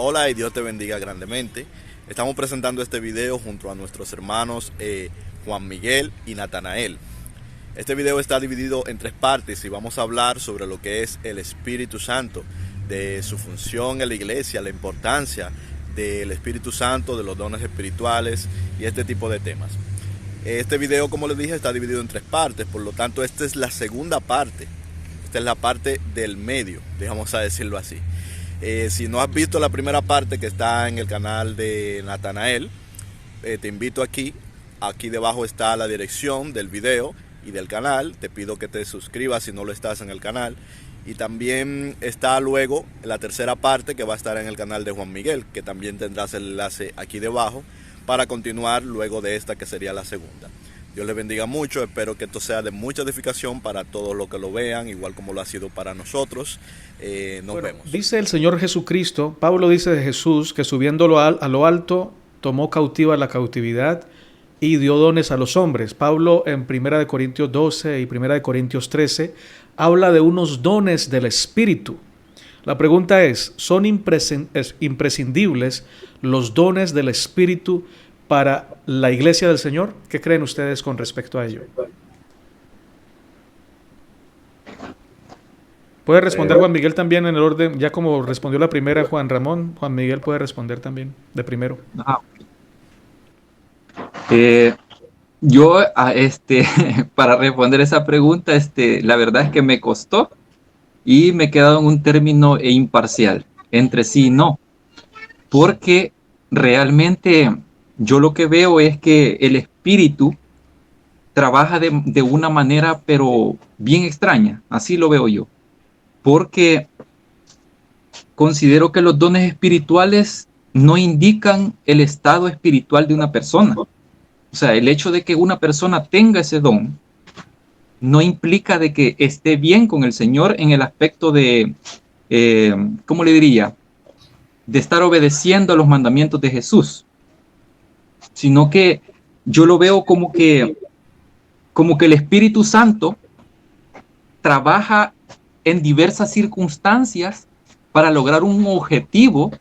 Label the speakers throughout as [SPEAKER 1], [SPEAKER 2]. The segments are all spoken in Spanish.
[SPEAKER 1] Hola y Dios te bendiga grandemente. Estamos presentando este video junto a nuestros hermanos Juan Miguel y Natanael. Este video está dividido en tres partes y vamos a hablar sobre lo que es el Espíritu Santo, de su función en la iglesia, la importancia del Espíritu Santo, de los dones espirituales y este tipo de temas. Este video, como les dije, está dividido en tres partes, por lo tanto esta es la segunda parte. Esta es la parte del medio, vamos a decirlo así. Si no has visto la primera parte que está en el canal de Natanael, te invito aquí. Aquí debajo está la dirección del video y del canal. Te pido que te suscribas si no lo estás en el canal. Y también está luego la tercera parte que va a estar en el canal de Juan Miguel, que también tendrás el enlace aquí debajo para continuar luego de esta que sería la segunda. Dios les bendiga mucho, espero que esto sea de mucha edificación para todos los que lo vean, igual como lo ha sido para nosotros. Nos vemos.
[SPEAKER 2] Dice el Señor Jesucristo, Pablo dice de Jesús que subiéndolo a lo alto tomó cautiva la cautividad y dio dones a los hombres. Pablo en 1 Corintios 12 y 1 Corintios 13 habla de unos dones del Espíritu. La pregunta es, ¿son imprescindibles los dones del Espíritu para la iglesia del Señor? ¿Qué creen ustedes con respecto a ello? Puede responder Juan Miguel también en el orden, ya como respondió la primera Juan Ramón, Juan Miguel puede responder también de primero.
[SPEAKER 3] Yo, para responder esa pregunta, la verdad es que me costó y me he quedado en un término imparcial, entre sí y no, porque realmente yo lo que veo es que el Espíritu trabaja de una manera, pero bien extraña, así lo veo yo, porque considero que los dones espirituales no indican el estado espiritual de una persona. O sea, el hecho de que una persona tenga ese don no implica de que esté bien con el Señor en el aspecto de, ¿cómo le diría? De estar obedeciendo a los mandamientos de Jesús, sino que yo lo veo como que el Espíritu Santo trabaja en diversas circunstancias para lograr un objetivo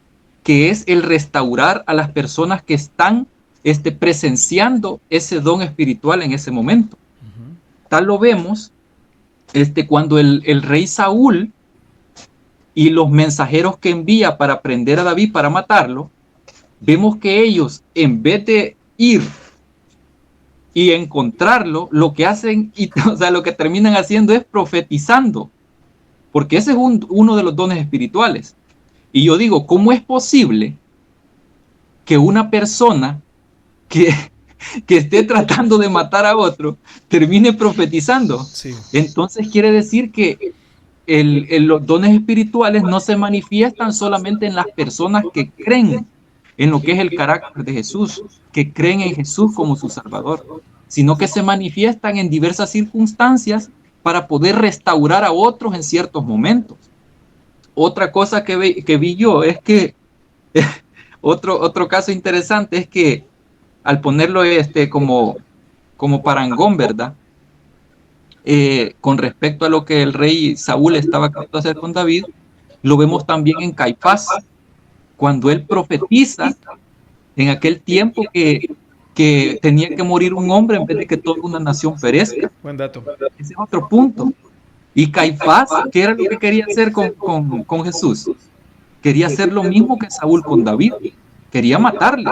[SPEAKER 3] que es el restaurar a las personas que están presenciando ese don espiritual en ese momento. Tal lo vemos cuando el rey Saúl y los mensajeros que envía para prender a David, para matarlo, vemos que ellos, en vez de ir y encontrarlo, lo que hacen, lo que terminan haciendo es profetizando, porque ese es uno de los dones espirituales. Y yo digo, ¿cómo es posible que una persona que esté tratando de matar a otro termine profetizando?
[SPEAKER 2] Sí.
[SPEAKER 3] Entonces quiere decir que los dones espirituales no se manifiestan solamente en las personas que creen en lo que es el carácter de Jesús, que creen en Jesús como su Salvador, sino que se manifiestan en diversas circunstancias para poder restaurar a otros en ciertos momentos. Otra cosa que vi yo es que otro caso interesante es que al ponerlo como parangón, ¿verdad? Con respecto a lo que el rey Saúl estaba queriendo hacer con David, lo vemos también en Caifás, cuando él profetiza en aquel tiempo que tenía que morir un hombre en vez de que toda una nación perezca.
[SPEAKER 2] Buen dato.
[SPEAKER 3] Ese es otro punto. Y Caifás, ¿qué era lo que quería hacer con Jesús? Quería hacer lo mismo que Saúl con David. Quería matarle,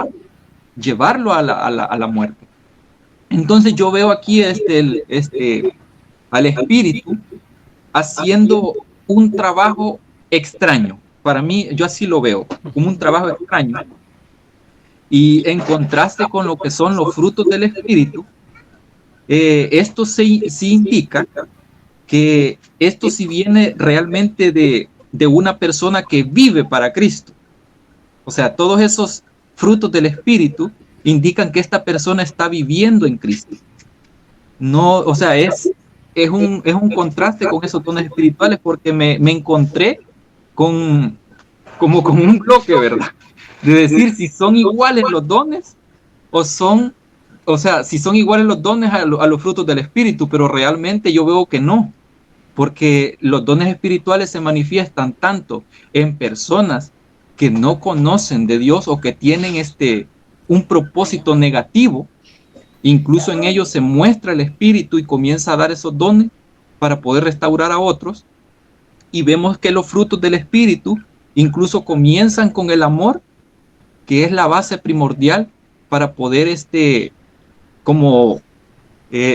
[SPEAKER 3] llevarlo a la muerte. Entonces yo veo aquí al Espíritu haciendo un trabajo extraño. Para mí, yo así lo veo, como un trabajo extraño. Y en contraste con lo que son los frutos del Espíritu, esto sí indica que esto sí viene realmente de una persona que vive para Cristo. O sea, todos esos frutos del Espíritu indican que esta persona está viviendo en Cristo. No, o sea, es un contraste con esos dones espirituales, porque me encontré como con un bloque, ¿verdad? De decir si son iguales los dones si son iguales los dones a los frutos del Espíritu, pero realmente yo veo que no, porque los dones espirituales se manifiestan tanto en personas que no conocen de Dios o que tienen un propósito negativo, incluso en ellos se muestra el Espíritu y comienza a dar esos dones para poder restaurar a otros. Y vemos que los frutos del Espíritu incluso comienzan con el amor, que es la base primordial para poder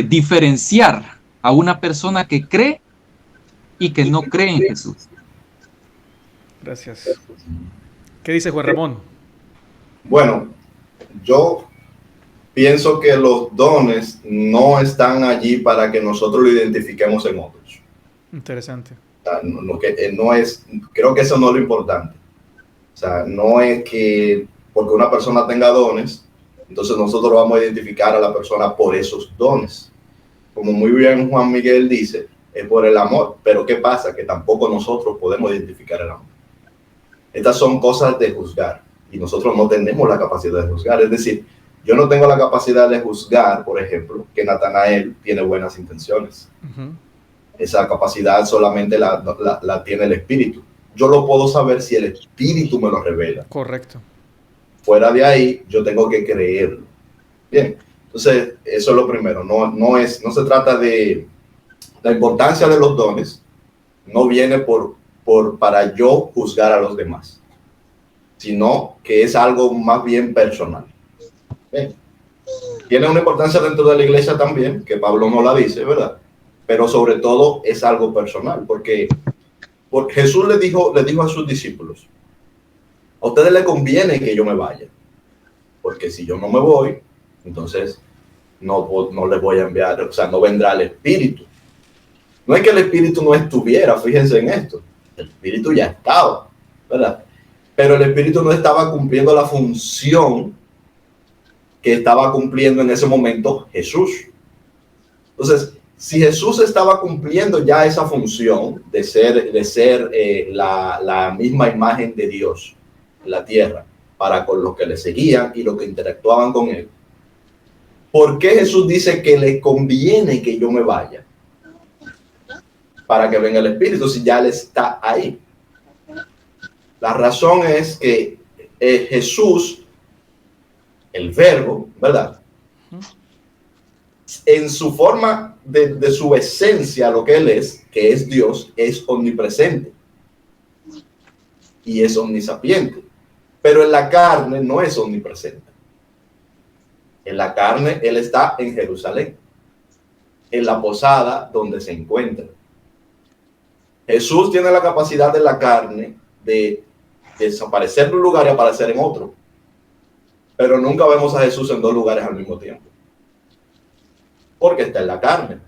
[SPEAKER 3] diferenciar a una persona que cree y que no cree en Jesús.
[SPEAKER 2] Gracias. ¿Qué dice Juan Ramón?
[SPEAKER 1] Bueno, yo pienso que los dones no están allí para que nosotros lo identifiquemos en otros.
[SPEAKER 2] Interesante.
[SPEAKER 1] Creo que eso no es lo importante. O sea, no es que porque una persona tenga dones, entonces nosotros vamos a identificar a la persona por esos dones. Como muy bien Juan Miguel dice, es por el amor. Pero ¿qué pasa? Que tampoco nosotros podemos identificar el amor. Estas son cosas de juzgar y nosotros no tenemos la capacidad de juzgar. Es decir, yo no tengo la capacidad de juzgar, por ejemplo, que Natanael tiene buenas intenciones. Uh-huh. Esa capacidad solamente la tiene el Espíritu. Yo lo puedo saber si el Espíritu me lo revela.
[SPEAKER 2] Correcto.
[SPEAKER 1] Fuera de ahí, yo tengo que creerlo. Bien, entonces eso es lo primero. No se trata de la importancia de los dones. No viene para yo juzgar a los demás, sino que es algo más bien personal. Bien. Tiene una importancia dentro de la iglesia también, que Pablo no la dice, ¿verdad? Pero sobre todo es algo personal, porque Jesús le dijo a sus discípulos: a ustedes les conviene que yo me vaya, porque si yo no me voy, entonces no les voy a enviar, o sea, no vendrá el Espíritu. No es que el Espíritu no estuviera, fíjense en esto, el Espíritu ya estaba, ¿verdad? Pero el Espíritu no estaba cumpliendo la función que estaba cumpliendo en ese momento Jesús. Entonces, si Jesús estaba cumpliendo ya esa función de ser la misma imagen de Dios en la tierra para con los que le seguían y los que interactuaban con él, ¿por qué Jesús dice que le conviene que yo me vaya? Para que venga el Espíritu, si ya él está ahí. La razón es que Jesús, el Verbo, ¿verdad? En su forma de su esencia, lo que él es, que es Dios, es omnipresente y es omnisapiente. Pero en la carne no es omnipresente. En la carne él está en Jerusalén, en la posada donde se encuentra. Jesús tiene la capacidad de la carne de desaparecer de un lugar y aparecer en otro. Pero nunca vemos a Jesús en dos lugares al mismo tiempo, porque está en la carne.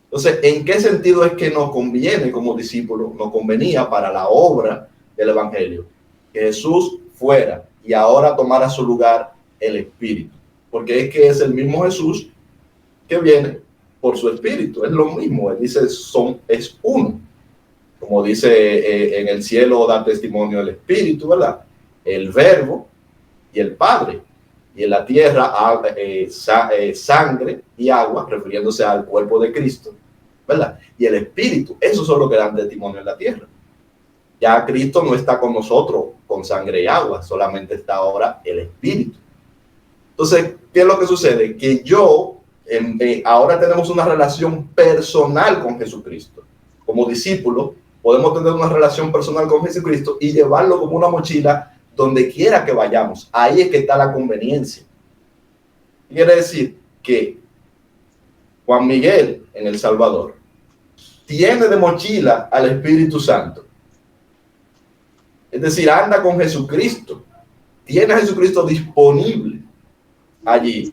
[SPEAKER 1] Entonces, ¿en qué sentido es que nos conviene como discípulos, nos convenía para la obra del Evangelio, que Jesús fuera y ahora tomara su lugar el Espíritu? Porque es que es el mismo Jesús que viene por su Espíritu, es lo mismo. Él dice, es uno. Como dice en el cielo da testimonio el Espíritu, ¿verdad? El Verbo y el Padre. Y en la tierra sangre y agua, refiriéndose al cuerpo de Cristo, ¿verdad? Y el Espíritu, esos son los que dan testimonio en la tierra. Ya Cristo no está con nosotros con sangre y agua, solamente está ahora el Espíritu. Entonces, ¿qué es lo que sucede? Que ahora tenemos una relación personal con Jesucristo. Como discípulos, podemos tener una relación personal con Jesucristo y llevarlo como una mochila donde quiera que vayamos. Ahí es que está la conveniencia. Quiere decir que Juan Miguel en El Salvador tiene de mochila al Espíritu Santo. Es decir, anda con Jesucristo. Tiene a Jesucristo disponible allí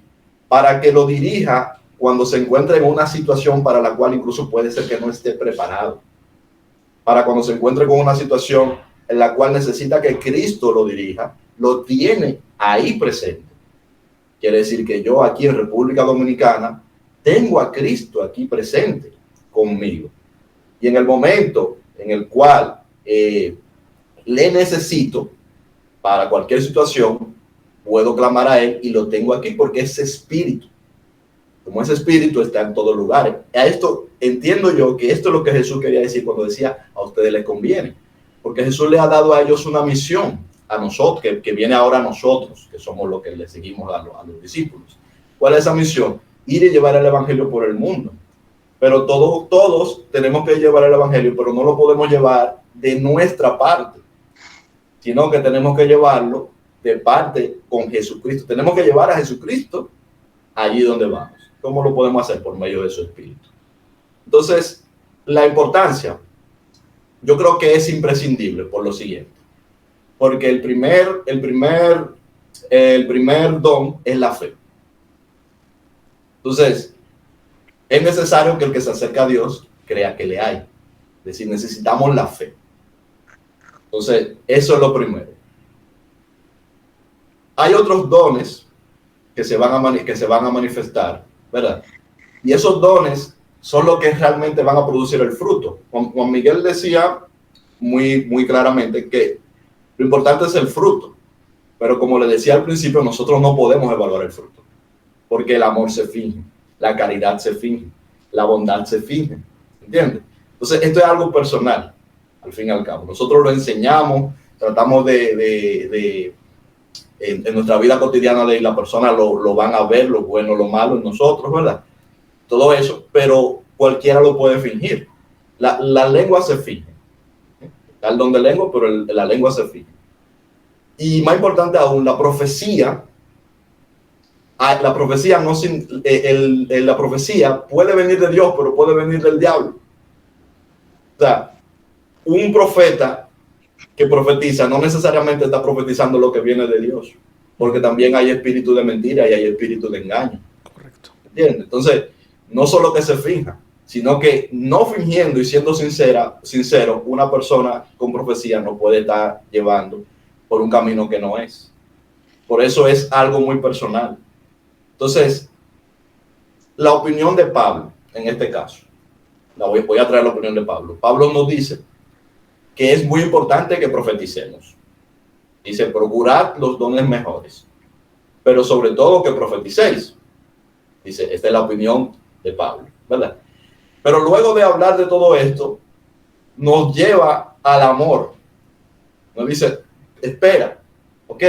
[SPEAKER 1] para que lo dirija cuando se encuentre en una situación para la cual incluso puede ser que no esté preparado. Para cuando se encuentre con una situación en la cual necesita que Cristo lo dirija, lo tiene ahí presente. Quiere decir que yo aquí en República Dominicana tengo a Cristo aquí presente conmigo. Y en el momento en el cual le necesito para cualquier situación, puedo clamar a Él y lo tengo aquí porque ese espíritu, como ese espíritu está en todos lugares. A esto entiendo yo que esto es lo que Jesús quería decir cuando decía a ustedes les conviene. Porque Jesús le ha dado a ellos una misión.
[SPEAKER 4] a nosotros, que viene ahora a nosotros, que somos los que le seguimos a los discípulos. ¿Cuál es esa misión? Ir y llevar el evangelio por el mundo. Pero todos tenemos que llevar el evangelio, pero no lo podemos llevar de nuestra parte, sino que tenemos que llevarlo de parte con Jesucristo. Tenemos que llevar a Jesucristo allí donde vamos. ¿Cómo lo podemos hacer? Por medio de su Espíritu. Entonces, la importancia, yo creo que es imprescindible por lo siguiente. Porque el primer don es la fe. Entonces, es necesario que el que se acerca a Dios crea que le hay. Es decir, necesitamos la fe. Entonces, eso es lo primero. Hay otros dones que se van a manifestar, ¿verdad? Y esos dones son los que realmente van a producir el fruto. Juan Miguel decía muy claramente que lo importante es el fruto. Pero como le decía al principio, nosotros no podemos evaluar el fruto. Porque el amor se finge, la caridad se finge, la bondad se finge. ¿Entiendes? Entonces, esto es algo personal, al fin y al cabo. Nosotros lo enseñamos, tratamos en nuestra vida cotidiana de la persona lo van a ver, lo bueno, lo malo en nosotros, ¿verdad? Todo eso, pero cualquiera lo puede fingir. La lengua se finge. Está el don de lengua, pero la lengua se finge. Y más importante aún, la profecía puede venir de Dios, pero puede venir del diablo. O sea, un profeta que profetiza no necesariamente está profetizando lo que viene de Dios, porque también hay espíritu de mentira y hay espíritu de engaño.
[SPEAKER 2] Correcto.
[SPEAKER 4] ¿Entiendes? Entonces, no solo que se finja, sino que no fingiendo y siendo sincero, una persona con profecía no puede estar llevando por un camino que no es. Por eso es algo muy personal. Entonces, la opinión de Pablo, en este caso, voy a traer la opinión de Pablo. Pablo nos dice que es muy importante que profeticemos. Dice, procurad los dones mejores, pero sobre todo que profeticéis. Dice, esta es la opinión de Pablo, ¿verdad? Pero luego de hablar de todo esto, nos lleva al amor. Nos dice, espera, ok.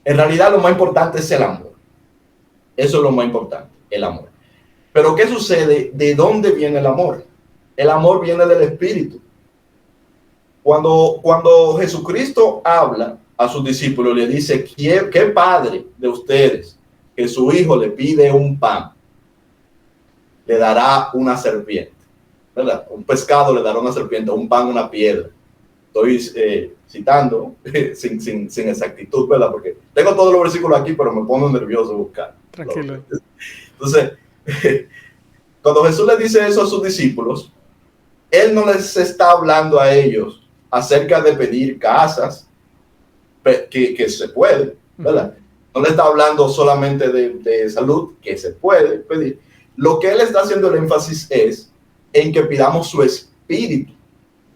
[SPEAKER 4] En realidad lo más importante es el amor. Eso es lo más importante, el amor. Pero ¿qué sucede? ¿De dónde viene el amor? El amor viene del Espíritu. Cuando Jesucristo habla a sus discípulos, le dice, ¿qué padre de ustedes que su hijo le pide un pan le dará una serpiente? ¿Verdad? Un pescado le dará una serpiente, un pan una piedra. Estoy citando sin exactitud, ¿verdad? Porque tengo todos los versículos aquí, pero me pongo nervioso buscar.
[SPEAKER 2] Tranquilo.
[SPEAKER 4] Entonces, cuando Jesús le dice eso a sus discípulos, Él no les está hablando a ellos acerca de pedir casas, que se puede, ¿verdad? No le está hablando solamente de salud, que se puede pedir. Lo que Él está haciendo el énfasis es en que pidamos su espíritu.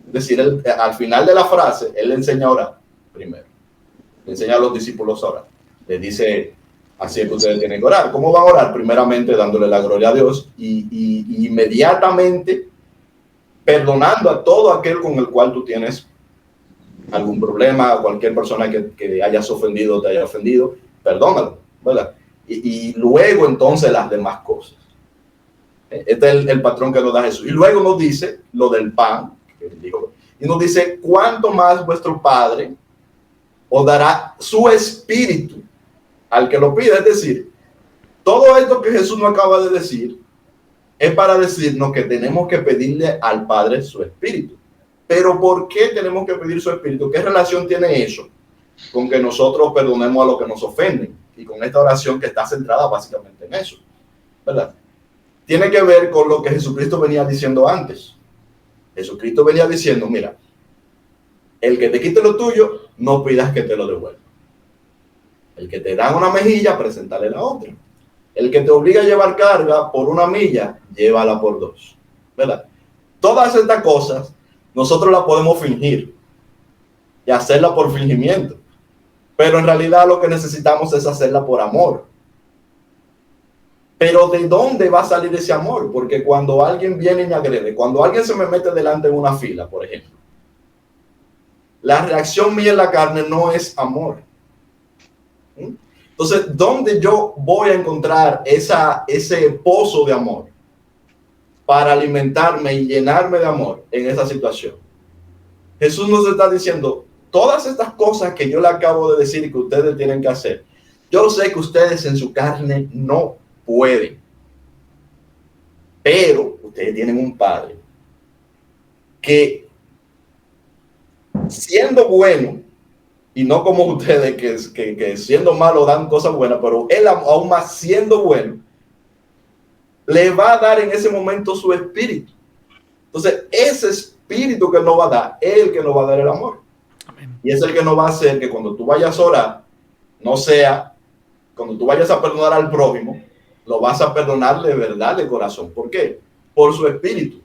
[SPEAKER 4] Es decir, al final de la frase, Él le enseña a orar primero. Le enseña a los discípulos a orar. Les dice, así es que ustedes tienen que orar. ¿Cómo van a orar? Primeramente dándole la gloria a Dios y inmediatamente perdonando a todo aquel con el cual tú tienes algún problema, a cualquier persona que hayas ofendido o te haya ofendido, perdónalo, ¿verdad? Y luego entonces las demás cosas. Este es el patrón que nos da Jesús. Y luego nos dice lo del pan, y nos dice, ¿cuánto más vuestro Padre os dará su espíritu al que lo pida? Es decir, todo esto que Jesús nos acaba de decir es para decirnos que tenemos que pedirle al Padre su espíritu. Pero ¿por qué tenemos que pedir su espíritu? ¿Qué relación tiene eso con que nosotros perdonemos a los que nos ofenden? Y con esta oración que está centrada básicamente en eso, ¿verdad? Tiene que ver con lo que Jesucristo venía diciendo antes. Jesucristo venía diciendo, mira, el que te quite lo tuyo, no pidas que te lo devuelva. El que te da una mejilla, preséntale la otra. El que te obliga a llevar carga por una milla, llévala por dos, ¿verdad? Todas estas cosas nosotros las podemos fingir y hacerla por fingimiento, pero en realidad lo que necesitamos es hacerla por amor. Pero ¿de dónde va a salir ese amor? Porque cuando alguien viene y me agrede, cuando alguien se me mete delante en una fila, por ejemplo, la reacción mía en la carne no es amor. Entonces, ¿dónde yo voy a encontrar ese pozo de amor para alimentarme y llenarme de amor en esa situación? Jesús nos está diciendo, todas estas cosas que yo le acabo de decir que ustedes tienen que hacer, yo sé que ustedes en su carne no pueden, pero ustedes tienen un Padre que, siendo bueno, y no como ustedes que siendo malo dan cosas buenas, pero él aún más siendo bueno, le va a dar en ese momento su espíritu. Entonces, ese espíritu que él nos va a dar es el que nos va a dar el amor. Amén. Y es el que nos va a hacer que cuando tú vayas a orar, no sea, cuando tú vayas a perdonar al prójimo, lo vas a perdonar de verdad, de corazón. ¿Por qué? Por su espíritu.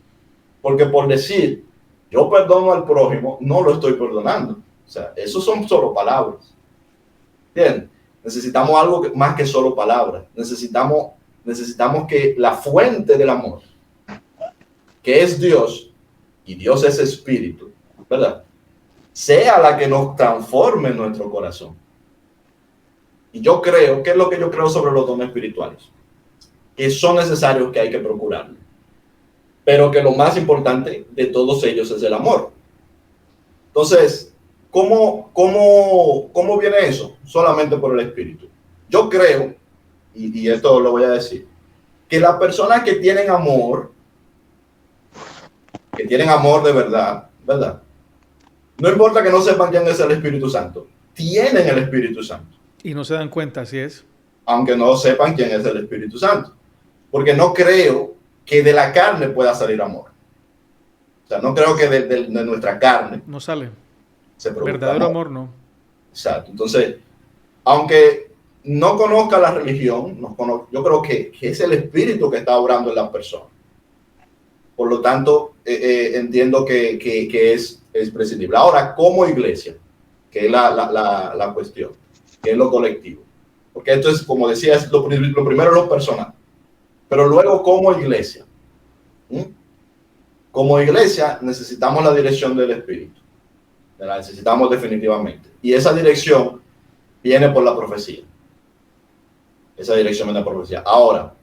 [SPEAKER 4] Porque por decir, yo perdono al prójimo, no lo estoy perdonando. O sea, eso son solo palabras. Bien, necesitamos algo más que solo palabras. Necesitamos que la fuente del amor, que es Dios, y Dios es espíritu, ¿verdad?, sea la que nos transforme en nuestro corazón. Y yo creo, ¿qué es lo que yo creo sobre los dones espirituales? Que son necesarios, que hay que procurarlo, pero que lo más importante de todos ellos es el amor. Entonces, ¿cómo viene eso? Solamente por el espíritu. Yo creo, y esto lo voy a decir, que las personas que tienen amor de verdad, ¿verdad? No importa que no sepan quién es el Espíritu Santo, tienen el Espíritu Santo.
[SPEAKER 2] Y no se dan cuenta, así es.
[SPEAKER 4] Aunque no sepan quién es el Espíritu Santo. Porque no creo que de la carne pueda salir amor. O sea, no creo que de nuestra carne
[SPEAKER 2] no sale.
[SPEAKER 4] Se
[SPEAKER 2] verdadero amor, no.
[SPEAKER 4] Exacto. Entonces, aunque no conozca la religión, yo creo que es el Espíritu que está obrando en las personas. Por lo tanto, entiendo que es prescindible. Ahora, como iglesia, que es la cuestión, que es lo colectivo. Porque esto es, como decía, es lo primero es lo personal. Pero luego, como iglesia. Como iglesia, necesitamos la dirección del Espíritu. La necesitamos definitivamente. Y esa dirección viene por la profecía. Esa dirección viene por la profecía. Ahora,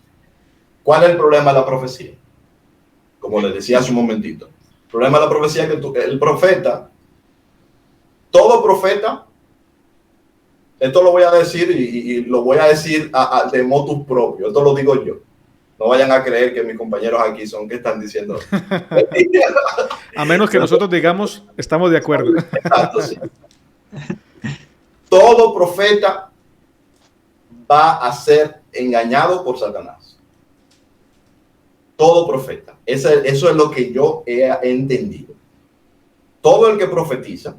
[SPEAKER 4] ¿cuál es el problema de la profecía? Como les decía hace un momentito. El problema de la profecía es que el profeta, todo profeta, esto lo voy a decir y lo voy a decir de motus propio, esto lo digo yo. No vayan a creer que mis compañeros aquí son que están diciendo.
[SPEAKER 2] A menos que nosotros digamos, estamos de acuerdo.
[SPEAKER 4] Exacto, sí. Todo profeta va a ser engañado por Satanás. Todo profeta. Eso es lo que yo he entendido. Todo el que profetiza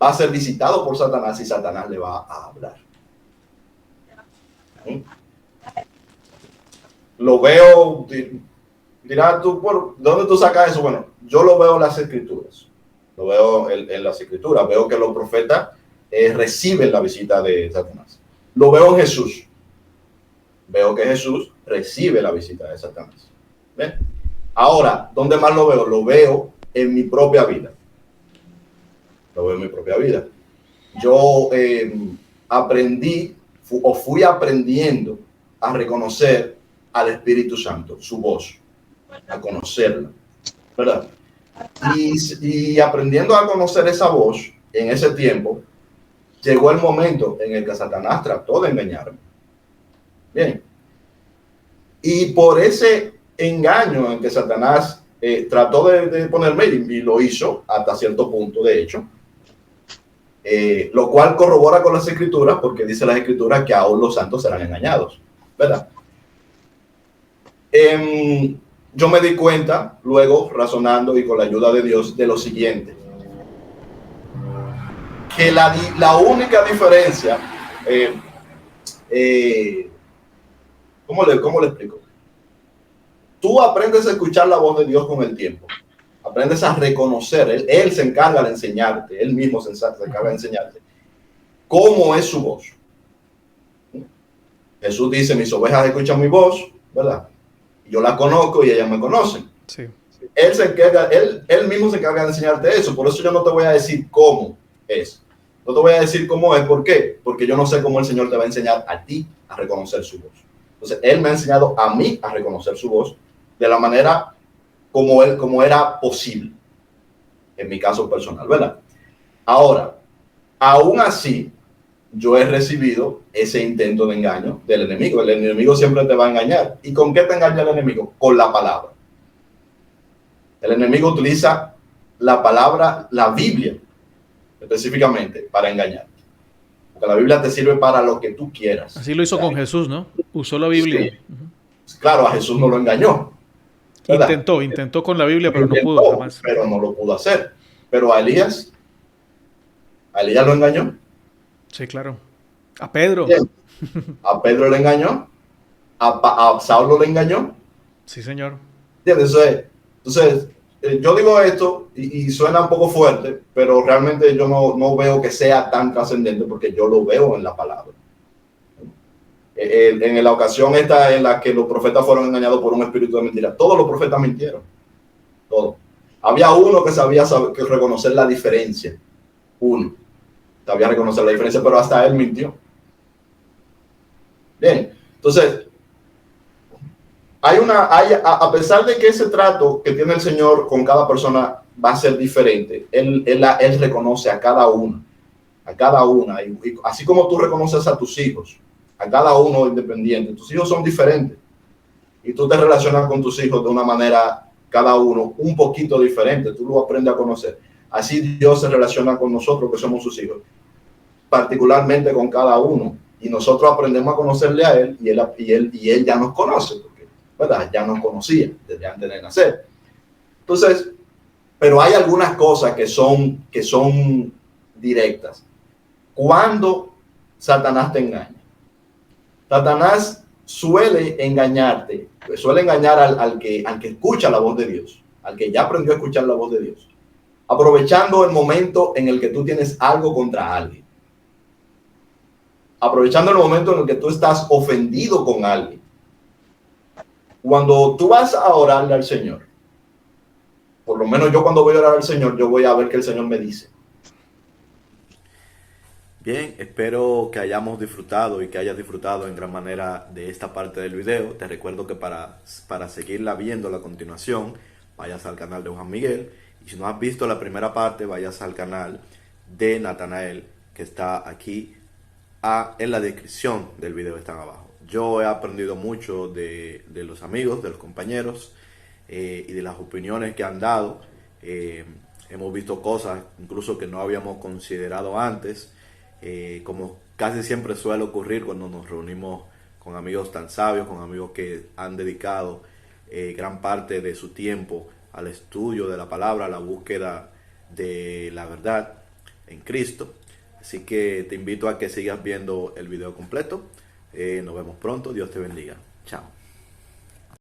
[SPEAKER 4] va a ser visitado por Satanás y Satanás le va a hablar. Lo veo, dirás tú, ¿por dónde tú sacas eso? Bueno, yo lo veo en las escrituras. Lo veo en las escrituras. Veo que los profetas reciben la visita de Satanás. Lo veo en Jesús. Veo que Jesús recibe la visita de Satanás. ¿Ven? Ahora, ¿dónde más lo veo? Lo veo en mi propia vida. Lo veo en mi propia vida. Yo fui aprendiendo a reconocer al Espíritu Santo, su voz, a conocerla, ¿verdad? Y aprendiendo a conocer esa voz en ese tiempo, llegó el momento en el que Satanás trató de engañarme. Bien. Y por ese engaño en que Satanás trató de ponerme, y lo hizo hasta cierto punto, de hecho, lo cual corrobora con las escrituras, porque dice las escrituras que aún los santos serán engañados, ¿verdad? Yo me di cuenta, luego razonando y con la ayuda de Dios, de lo siguiente, que la única diferencia, ¿cómo le explico? Tú aprendes a escuchar la voz de Dios con el tiempo. Aprendes a reconocer. Él se encarga de enseñarte. Él mismo se encarga de enseñarte cómo es su voz. Jesús dice, mis ovejas escuchan mi voz, ¿verdad? Yo la conozco y ellas me conocen.
[SPEAKER 2] Sí.
[SPEAKER 4] él mismo se encarga de enseñarte eso. Por eso yo no te voy a decir cómo es. No te voy a decir cómo es. ¿Por qué? Porque yo no sé cómo el Señor te va a enseñar a ti a reconocer su voz. Entonces, Él me ha enseñado a mí a reconocer su voz de la manera como era posible, en mi caso personal, ¿verdad? Ahora, aún así, yo he recibido ese intento de engaño del enemigo. El enemigo siempre te va a engañar. ¿Y con qué te engaña el enemigo? Con la palabra. El enemigo utiliza la palabra, la Biblia, específicamente, para engañarte. Porque la Biblia te sirve para lo que tú quieras.
[SPEAKER 2] Así lo hizo con Jesús, ¿no? Usó la Biblia.
[SPEAKER 4] Sí. Claro, a Jesús no lo engañó, ¿verdad?
[SPEAKER 2] Intentó con la Biblia, pero no pudo jamás.
[SPEAKER 4] Pero no lo pudo hacer. Pero a Elías lo engañó.
[SPEAKER 2] Sí, claro. A Pedro.
[SPEAKER 4] Bien. A Pedro le engañó. A Saulo le engañó.
[SPEAKER 2] Sí, señor.
[SPEAKER 4] Entonces, yo digo esto y suena un poco fuerte, pero realmente yo no veo que sea tan trascendente porque yo lo veo en la palabra. En la ocasión esta en la que los profetas fueron engañados por un espíritu de mentira, todos los profetas mintieron. Todos. Había uno que sabía reconocer la diferencia. Uno sabía reconocer la diferencia, pero hasta él mintió. Bien, entonces, a pesar de que ese trato que tiene el Señor con cada persona va a ser diferente, Él reconoce a cada una, y así como tú reconoces a tus hijos, a cada uno independiente. Tus hijos son diferentes y tú te relacionas con tus hijos de una manera, cada uno, un poquito diferente. Tú lo aprendes a conocer. Así Dios se relaciona con nosotros que somos sus hijos, particularmente con cada uno. Y nosotros aprendemos a conocerle a Él y Él ya nos conoce, porque, ¿verdad? Ya nos conocía desde antes de nacer. Entonces, pero hay algunas cosas que son directas. Cuando Satanás te engaña, Satanás suele engañarte, suele engañar al que escucha la voz de Dios, al que ya aprendió a escuchar la voz de Dios, aprovechando el momento en el que tú tienes algo contra alguien, aprovechando el momento en el que tú estás ofendido con alguien. Cuando tú vas a orarle al Señor, por lo menos yo cuando voy a orar al Señor, yo voy a ver qué el Señor me dice.
[SPEAKER 1] Bien, espero que hayamos disfrutado y que hayas disfrutado en gran manera de esta parte del video. Te recuerdo que para seguirla viendo a continuación, vayas al canal de Juan Miguel. Y si no has visto la primera parte, vayas al canal de Natanael, que está aquí en la descripción del video, están abajo. Yo he aprendido mucho de los amigos, de los compañeros y de las opiniones que han dado. Hemos visto cosas incluso que no habíamos considerado antes. Como casi siempre suele ocurrir cuando nos reunimos con amigos tan sabios, con amigos que han dedicado gran parte de su tiempo al estudio de la palabra, a la búsqueda de la verdad en Cristo. Así que te invito a que sigas viendo el video completo. Nos vemos pronto. Dios te bendiga. Chao.